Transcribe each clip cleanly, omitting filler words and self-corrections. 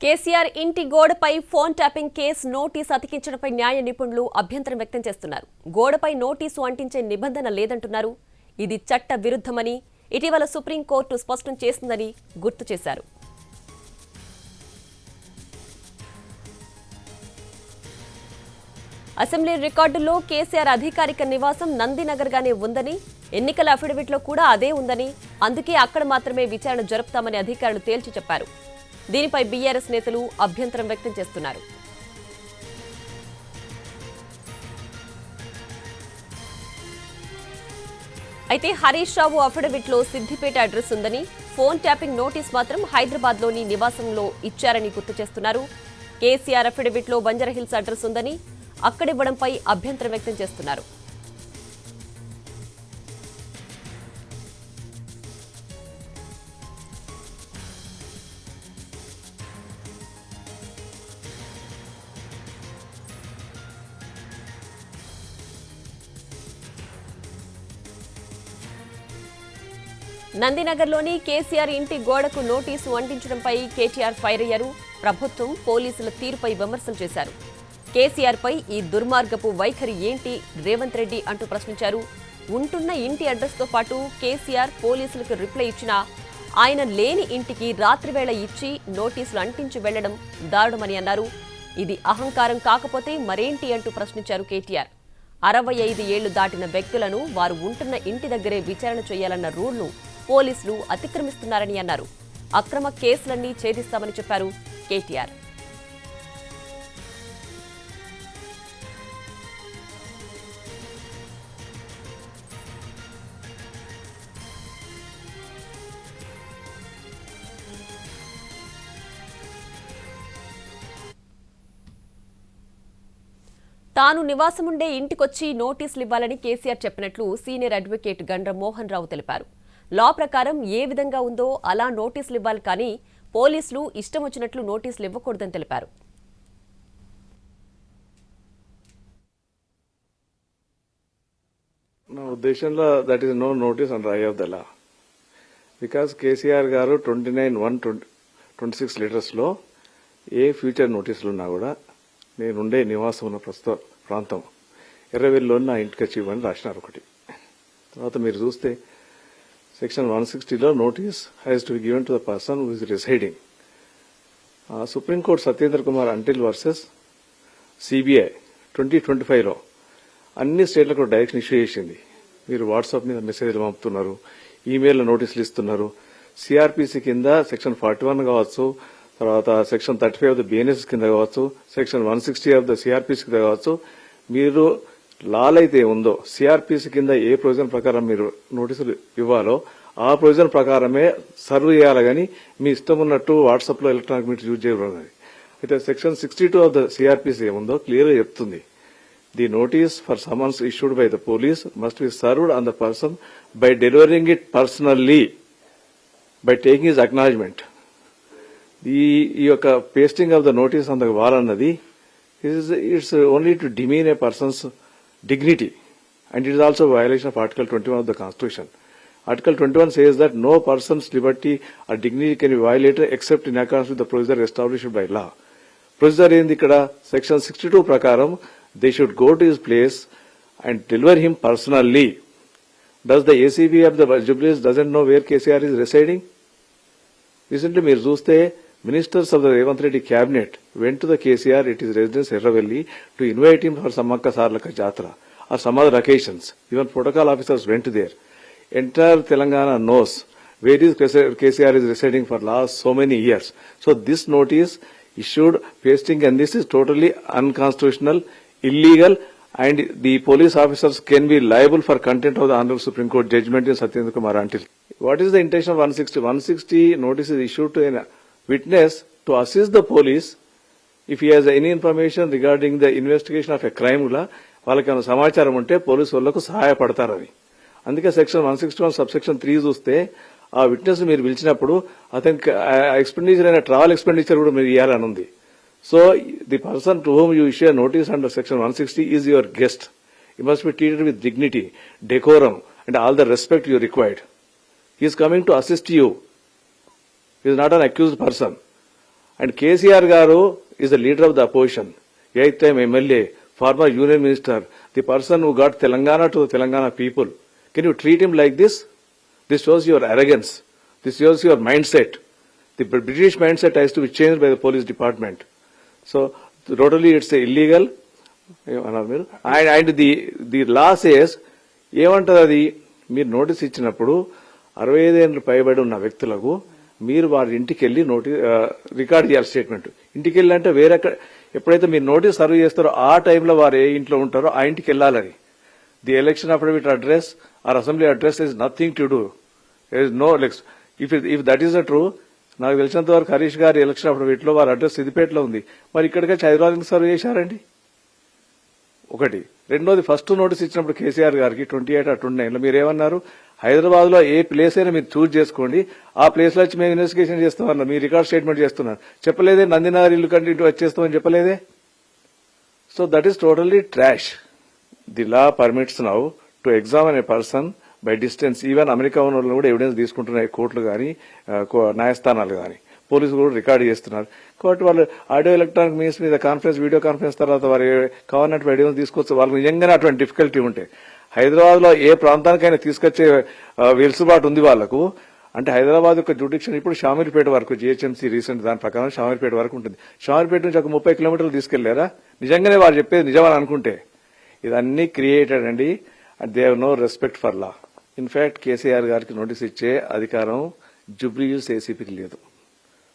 కేసీఆర్ ఇంటి గోడపై phone tapping case notice అతికించడంపై న్యాయ నిపుణులు అభ్యంతరం వ్యక్తం చేస్తున్నారు. గోడపై నోటీసు అంటించే నిబంధన లేదంటున్నారు. ఇది చట్ట విరుద్ధమని ఇటీవల సుప్రీంకోర్టు స్పష్టం చేసిందని గుర్తు చేశారు. అసెంబ్లీ రికార్డుల్లో కేసీఆర్ అధికారిక నివాసం నందినగర్ గానే ఉందని, ఎన్నికల అఫిడవిట్లో కూడా అదే ఉందని, అందుకే అక్కడ మాత్రమే విచారణ జరుపుతామని అధికారులు తేల్చి చెప్పారు. దీనిపై బీఆర్ఎస్ నేతలు అభ్యంతరం వ్యక్తం చేస్తున్నారు. అయితే హరీష్ రావు అఫిడవిట్లో సిద్దిపేట అడ్రస్ ఉందని, ఫోన్ ట్యాపింగ్ నోటీస్ మాత్రం హైదరాబాద్లోని నివాసంలో ఇచ్చారని గుర్తు చేస్తున్నారు. కేసీఆర్ అఫిడవిట్లో బంజారాహిల్స్ అడ్రస్ ఉందని, అక్కడివ్వడంపై అభ్యంతరం వ్యక్తం చేస్తున్నారు. నందినగర్లోని కేసీఆర్ ఇంటి గోడకు నోటీసు అంటించడంపై కేటీఆర్ ఫైర్ అయ్యారు. ప్రభుత్వం, పోలీసుల తీరుపై విమర్శలు చేశారు. కేసీఆర్పై ఈ దుర్మార్గపు వైఖరి ఏంటి రేవంత్ రెడ్డి అంటూ ప్రశ్నించారు. ఉంటున్న ఇంటి అడ్రస్తో పాటు కేసీఆర్ పోలీసులకు రిప్లై ఇచ్చినా ఆయన లేని ఇంటికి రాత్రివేళ ఇచ్చి నోటీసులు అంటించి వెళ్లడం దారుణమని అన్నారు. ఇది అహంకారం కాకపోతే మరేంటి అంటూ ప్రశ్నించారు కేటీఆర్. 65 ఏళ్లు దాటిన వ్యక్తులను వారు ఉంటున్న ఇంటి దగ్గరే విచారణ చేయాలన్న రూల్ను పోలీసులు అతిక్రమిస్తున్నారని అన్నారు. అక్రమ కేసులన్నీ ఛేదిస్తామని చెప్పారు కేటీఆర్. తాను నివాసముండే ఇంటికొచ్చి నోటీసులు ఇవ్వాలని కేసీఆర్ చెప్పినట్లు సీనియర్ అడ్వకేట్ గండ్ర మోహన్ రావు తెలిపారు. లా ప్రకారం ఏ విధంగా ఉందో అలా నోటీసులు ఇవ్వాలి, కానీ పోలీసులు ఇష్టం వచ్చినట్లు నోటీసులు ఇవ్వకూడదని తెలిపారు. నా ఉద్దేశంలో that is no notice under eye of the law, because KCR గారు 29/1/26 లెటర్స్లో ఏ ఫ్యూచర్ నోటీసులు ఉన్నా కూడా నేనుండే నివాసం ఉన్న ప్రస్తుత ప్రాంతం ఎర్రవెల్లిలో నా ఇంటికి వచ్చి ఇవ్వని రాసినారు ఒకటి. తర్వాత మీరు చూస్తే సెక్షన్ 160లో notice has to be given to the person who is residing. Supreme court Satyendra Kumar Antil versus CBI 2025లో అన్ని స్టేట్లకు డైరెక్షన్ ఇష్యూ చేసింది. మీరు వాట్సాప్ మీద మెసేజ్లు పంపుతున్నారు, ఈమెయిల్ నోటీసులు ఇస్తున్నారు. సిఆర్పిసి కింద సెక్షన్ 41 కావచ్చు, తర్వాత సెక్షన్ 35 ఆఫ్ ద బిఎన్ఎస్ కింద కావచ్చు, సెక్షన్ 160 ఆఫ్ ద సిఆర్పిసి కింద కావచ్చు. మీరు లాల్ అయితే ఉందో సిఆర్పిసి కింద ఏ ప్రొవిజన్ ప్రకారం మీరు నోటీసులు ఇవ్వాలో ఆ ప్రొవిజన్ ప్రకారమే సర్వ్ చేయాలి, కానీ మీ ఇష్టం ఉన్నట్టు వాట్సాప్ లో ఎలక్ట్రానిక్ మీటర్ యూజ్ చేయకూడదు. అయితే సెక్షన్ 62 ఆఫ్ ద సిఆర్పిసి ఏముందో క్లియర్ గా చెప్తుంది. The notice for summons issued by the police must be served on the person by delivering it personally by taking his acknowledgement. ఈ యొక్క pasting of the notice on the wall అన్నది it's only to demean a persons dignity, and it is also a violation of Article 21 of the Constitution. Article 21 says that no person's liberty or dignity can be violated except in accordance with the procedure established by law. Procedure in the section 62 prakaram, they should go to his place and deliver him personally. Does the ACB of the Jubilees doesn't know where KCR is residing? Recently, మీరు చూస్తే ministers of the Revanth Reddy cabinet went to the KCR at his residence Erravelli to invite him for Samakka Sarlaka Jatra or some other occasions. Even protocol officers went there. Entire Telangana knows where is KCR is residing for last so many years. So this notice issued pasting, and this is totally unconstitutional, illegal, and the police officers can be liable for contempt of the Honorable Supreme Court judgment in Satyendra Kumar Antil. What is the intention of 160? 160 notice is issued to a witness to assist the police if he has any information regarding the investigation of a crime లా వాళ్ళకి సమాచారం ఉంటే police వాళ్లకు సహాయపడతారని. అందుకే section 161 subsection 3 చూస్తే ఆ witness మీరు పిలిచినప్పుడు అతనికి ఎక్స్పెండిచర్ అయిన ట్రావెల్ ఎక్స్పెండిచర్ కూడా మీరు ఇవ్వాలని ఉంది. So the person to whom you issue notice under section 160 is your guest. You must be treated with dignity, decorum and all the respect you required. He is coming to assist you. He is not an accused person. And KCR గారు is the leader of the opposition, 8th time MLA, former union minister, the person who got Telangana to the Telangana people. Can you treat him like this? This shows your arrogance. This shows your mindset. The British mindset has to be changed by the police department. So totally it's illegal. And the law says, ఏమంటారు అది, మీరు notice ఇచ్చినప్పుడు 65 ఏళ్ళు పైబడి ఉన్న వ్యక్తులకు మీరు వారి ఇంటికి వెళ్ళి రికార్డ్ చేయాలి స్టేట్మెంట్. ఇంటికి వెళ్ళి అంటే వేరే ఎప్పుడైతే మీరు నోటీస్ సర్వ్ చేస్తారో ఆ టైంలో వారు ఏ ఇంట్లో ఉంటారో ఆ ఇంటికి వెళ్ళాలని. The election affidavit address or assembly address is nothing to do. No if that is the true, నాకు తెలిసినంత వరకు హరీష్ గారి ఎలక్షన్ అఫిడవిట్ లో వారి అడ్రస్ సిద్దిపేటలో ఉంది, మరి ఇక్కడికి హైదరాబాద్కి సర్వ్ చేశారండి. ఒకటి. రెండోది, ఫస్ట్ నోటీస్ ఇచ్చినప్పుడు కేసీఆర్ గారికి 28 or 29 మీరు ఏమన్నారు, హైదరాబాద్ లో ఏ ప్లేస్ అయినా మీరు చూజ్ చేసుకోండి, ఆ ప్లేస్ లో వచ్చి మేము ఇన్వెస్టిగేషన్ చేస్తామన్నారు. మీరు రికార్డ్ స్టేట్మెంట్ చేస్తున్నారు, చెప్పలేదే. నందినగర్ ఇల్లు కంటే ఇటు వచ్చేస్తామని చెప్పలేదే. So that is totally trash. The law permits now to examine A person by distance. Even America ఉన్న వాళ్ళు కూడా ఎవిడెన్స్ తీసుకుంటున్నాయి, కోర్టులు కానీ న్యాయస్థానాలు కానీ, పోలీసులు కూడా రికార్డు చేస్తున్నారు. కాబట్టి వాళ్ళు ఆడియో ఎలక్ట్రానిక్ మీన్స్ మీద కాన్ఫరెన్స్, వీడియో కాన్ఫరెన్స్ తర్వాత వారు కావాలంటే ఎవిడెన్స్ తీసుకోవచ్చు. వాళ్ళకి నిజంగానే అటువంటి డిఫికల్టీ ఉంటే హైదరాబాద్ లో ఏ ప్రాంతానికైనా తీసుకొచ్చే వెలుసుబాటు ఉంది వాళ్లకు. అంటే హైదరాబాద్ యొక్క జ్యుడిక్షన్ ఇప్పుడు షామీర్పేట వరకు, జిహెచ్ఎంసీ రీసెంట్ దాని ప్రకారం షామీర్పేట వరకు ఉంటుంది. షామీర్పేట నుంచి ఒక 30 kilometers తీసుకెళ్లారా? నిజంగానే వారు చెప్పేది నిజమని అనుకుంటే. ఇదన్నీ క్రియేటెడ్ అండి. And they have no respect for law. In fact KCR గారికి నోటీస్ ఇచ్చే అధికారం జుబ్లీహిల్స్ ఏసీపీకి లేదు.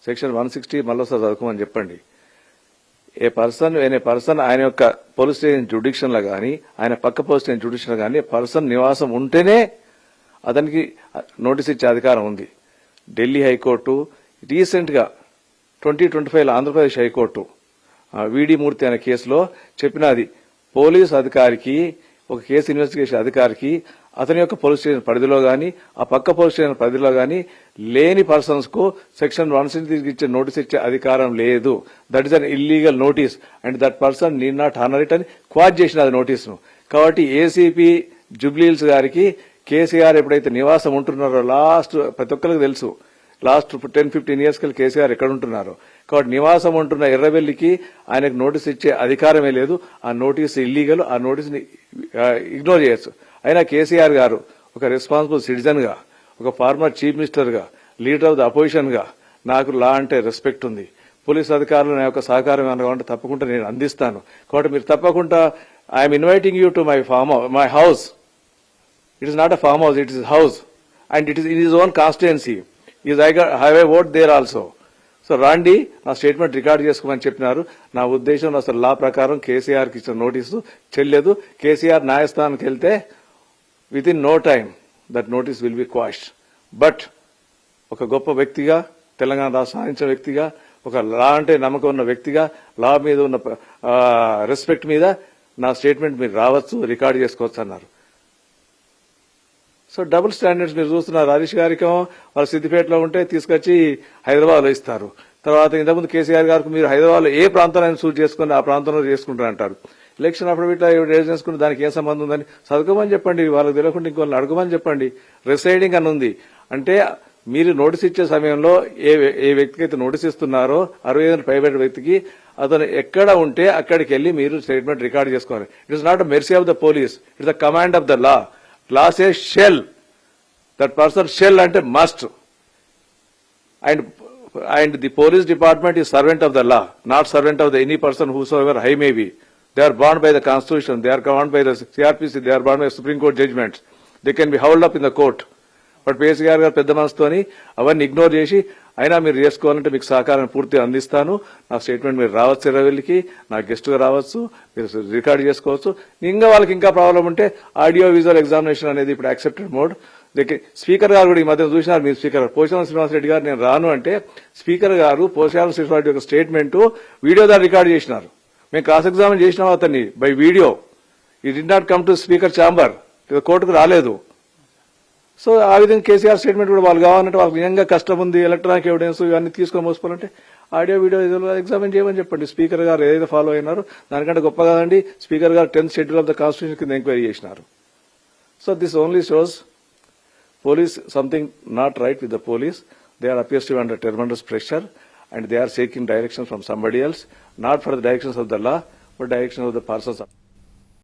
సెక్షన్ 160 మళ్ళొకసారి చదువుకోమని చెప్పండి. ఏ పర్సన్ ఆయన యొక్క పోలీస్ స్టేషన్ జ్యుడిక్షన్ లో గానీ, ఆయన పక్క పోలీస్ స్టేషన్ జ్యుడిక్షన్ లో గానీ పర్సన్ నివాసం ఉంటేనే అతనికి నోటీస్ ఇచ్చే అధికారం ఉంది. ఢిల్లీ హైకోర్టు రీసెంట్ గా 2025 ఆంధ్రప్రదేశ్ హైకోర్టు విడి మూర్తి అనే కేసులో చెప్పినది, పోలీస్ అధికారికి, ఒక కేసు ఇన్వెస్టిగేషన్ అధికారికి అతని యొక్క పోలీస్ స్టేషన్ పరిధిలో గానీ, ఆ పక్క పోలీస్ స్టేషన్ పరిధిలో గానీ లేని పర్సన్స్ కు సెక్షన్ 160 ఇచ్చే నోటీస్ ఇచ్చే అధికారం లేదు. That is an illegal notice and that person need not honour it అని క్వాజ్ చేసిన అది నోటీసును. కాబట్టి ఏసీపీ జుబ్లీహిల్స్ గారికి కేసీఆర్ ఎప్పుడైతే నివాసం ఉంటున్నారో, ప్రతి ఒక్కరికి తెలుసు లాస్ట్ 10-15 years కి కేసీఆర్ ఎక్కడ ఉంటున్నారో. కాబట్టి నివాసం ఉంటున్న ఎర్రవెల్లికి ఆయనకు నోటీస్ ఇచ్చే అధికారమే లేదు. ఆ నోటీస్ ఇల్లీగల్. ఆ నోటీస్ ని ఇగ్నోర్ చేయొచ్చు. అయినా కేసీఆర్ గారు ఒక రెస్పాన్సిబుల్ సిటిజన్ గా, ఒక ఫార్మర్ చీఫ్ మినిస్టర్ గా, లీడర్ ఆఫ్ ద అపోజిషన్ గా నాకు లా అంటే రెస్పెక్ట్ ఉంది. పోలీస్ అధికారులు నా యొక్క సహకారం ఏమన్నా తప్పకుండా నేను అందిస్తాను. కాబట్టి మీరు తప్పకుండా I'm inviting you to my house. It is not a farm house, it is house and it is in his own constituency. I have a vote there also. So రాండి, నా స్టేట్మెంట్ రికార్డ్ చేసుకోమని చెప్పినారు. నా ఉద్దేశం అసలు లా ప్రకారం కేసీఆర్ కి ఇచ్చిన నోటీసు చెల్లలేదు. కేసీఆర్ న్యాయస్థానానికి వెళ్తే within no time that notice will be quashed. But ఒక గొప్ప వ్యక్తిగా, తెలంగాణ రాష్ట్రం సాధించిన వ్యక్తిగా, ఒక లా అంటే నమ్మకం ఉన్న వ్యక్తిగా, లా మీద ఉన్న రెస్పెక్ట్ మీద నా స్టేట్మెంట్ మీరు రావచ్చు, రికార్డ్ చేసుకోవచ్చు అన్నారు. సో డబుల్ స్టాండర్డ్స్ మీరు చూస్తున్నారు. హరీష్ గారికి వాళ్ళు సిద్దిపేటలో ఉంటే తీసుకొచ్చి హైదరాబాద్లో ఇస్తారు. తర్వాత ఇంతకుముందు కేసీఆర్ గారికి మీరు హైదరాబాద్లో ఏ ప్రాంతాన్ని సూట్ చేసుకుని ఆ ప్రాంతంలో చేసుకుంటారు అంటారు. ఎలక్షన్ అఫిడవిట్ ఎవిడెన్స్ చేసుకుని దానికి ఏ సంబంధం ఉందని చదువుకోమని చెప్పండి. వాళ్ళకి తెలియకుండా ఇంకోళ్ళని అడగమని చెప్పండి. రిసైడింగ్ అని ఉంది అంటే మీరు నోటీస్ ఇచ్చే సమయంలో ఏ వ్యక్తికి అయితే నోటీస్ ఇస్తున్నారో 65 పైబడిన వ్యక్తికి అతను ఎక్కడ ఉంటే అక్కడికి వెళ్లి మీరు స్టేట్మెంట్ రికార్డ్ చేసుకోవాలి. It is not a mercy of the police, it's the command of the law. Law says shall. That person shall ante must. And the police department is servant of the law, not servant of any person whosoever high may be. They are bound by the Constitution. They are bound by the CRPC. They are bound by Supreme Court judgments. They can be held up in the court. But KCR గారు పెద్ద మనసుతోని అవన్నీ ignore చేసి అయినా మీరు చేసుకోవాలంటే మీకు సహకారం పూర్తిగా అందిస్తాను, నా స్టేట్మెంట్ మీరు రావచ్చు, ఎర్రవెల్లికి నా గెస్ట్గా రావచ్చు, మీరు రికార్డ్ చేసుకోవచ్చు. ఇంకా వాళ్ళకి ఇంకా ప్రాబ్లం ఉంటే ఆడియో విజువల్ ఎగ్జామినేషన్ అనేది ఇప్పుడు యాక్సెప్టెడ్ మోడ్. స్పీకర్ గారు కూడా ఈ మధ్య చూసినారు, మీరు స్పీకర్ పోచారం శ్రీనివాసరెడ్డి గారు నేను రాను అంటే స్పీకర్ గారు పోచారం శ్రీనివాసరెడ్డి యొక్క స్టేట్మెంట్ వీడియో ద్వారా రికార్డ్ చేసినారు. మేము క్రాస్ ఎగ్జామిన్ చేసినాం అతన్ని బై వీడియో. ఈ did not come to speaker chamber, కోర్టుకు రాలేదు. సో ఆ విధంగా కేసీఆర్ స్టేట్మెంట్ కూడా వాళ్ళు కావాలంటే వాళ్ళకి నిజంగా కష్టం ఉంది, ఎలక్ట్రానిక్ ఎవిడెన్స్ ఇవన్నీ తీసుకొని మోసుకోవాలంటే ఆడియో వీడియో ఎగ్జామిన్ చేయమని చెప్పండి. స్పీకర్ గారు ఏదైతే ఫాలో అయినారో దానికంటే గొప్ప కాదండి. స్పీకర్ గారు 10th schedule of the constitution కింద ఎంక్వైరీ చేసినారు. So this only shows police something not right with the police. They are appears to be under tremendous pressure and they are seeking direction from somebody else, not for the directions of the law, but direction of the persons.